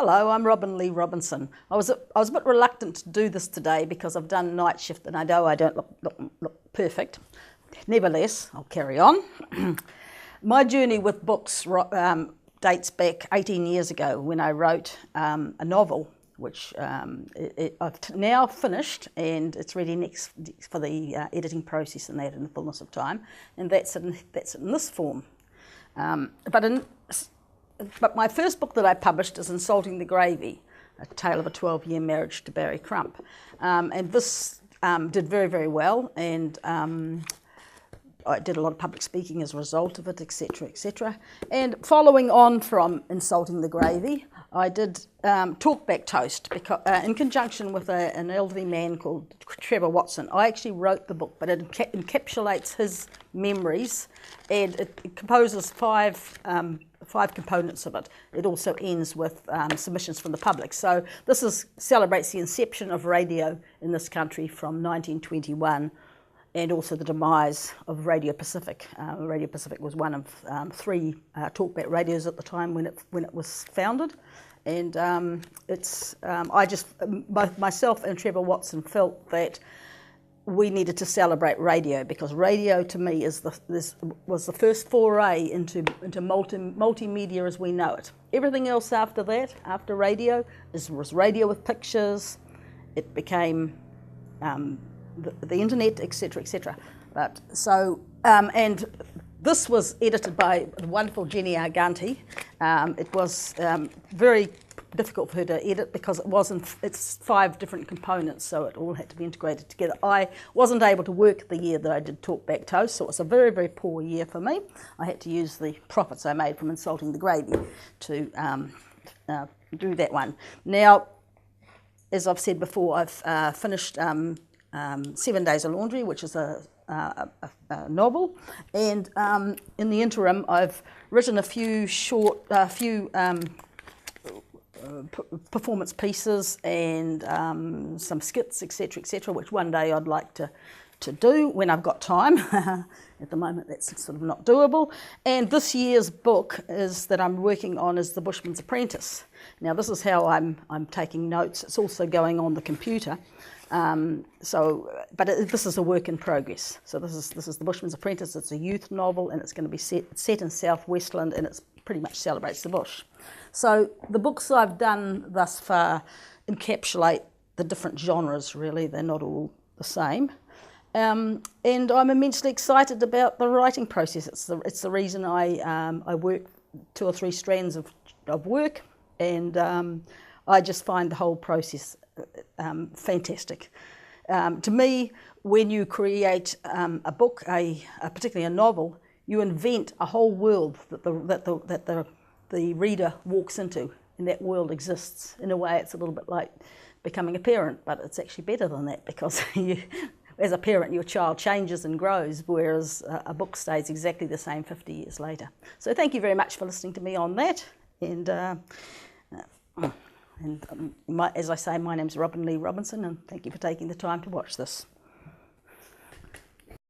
Hello, I'm Robin Lee Robinson. I was a bit reluctant to do this today because I've done night shift and I know I don't look perfect. Nevertheless, I'll carry on. My journey with books dates back 18 years ago when I wrote a novel, which I've now finished and it's ready next for the editing process and that in the fullness of time, and that's in this form. But my first book that I published is Insulting the Gravy, a tale of a 12-year marriage to Barry Crump. And this did very, very well, and I did a lot of public speaking as a result of it, etc., etc. And following on from Insulting the Gravy, I did Talkback Toast because, in conjunction with an elderly man called Trevor Watson. I actually wrote the book, but it encapsulates his memories, and it composes five components of it. It also ends with submissions from the public. So this celebrates the inception of radio in this country from 1921, and also the demise of Radio Pacific. Radio Pacific was one of three talkback radios at the time when it was founded, and both myself and Trevor Watson felt that we needed to celebrate radio because radio to me was the first foray into multimedia as we know it. Everything else after that, after radio, was radio with pictures. It became the internet, etc., etc. And this was edited by the wonderful Jenny Arganti. It was very difficult for her to edit because it's five different components, so it all had to be integrated together. I wasn't able to work the year that I did Talkback Toast, so it was a very, very poor year for me. I had to use the profits I made from Insulting the Gravy to do that one. Now, as I've said before, I've finished 7 Days of Laundry, which is a novel, and in the interim I've written a few performance pieces and some skits, etc., etc., which one day I'd like to do when I've got time. At the moment that's sort of not doable. And this year's book that I'm working on is The Bushman's Apprentice. Now this is how I'm taking notes. It's also going on the computer. This is a work in progress. So this is The Bushman's Apprentice. It's a youth novel and it's going to be set in South Westland, and it's pretty much celebrates the bush. So the books I've done thus far encapsulate the different genres, really. They're not all the same. And I'm immensely excited about the writing process. It's the reason I work 2 or 3 strands of work, and I just find the whole process fantastic. To me, when you create a book, particularly a novel, you invent a whole world that the reader walks into, and that world exists. In a way, it's a little bit like becoming a parent, but it's actually better than that because as a parent, your child changes and grows, whereas a book stays exactly the same 50 years later. So thank you very much for listening to me on that. And as I say, my name's Robin Lee Robinson, and thank you for taking the time to watch this.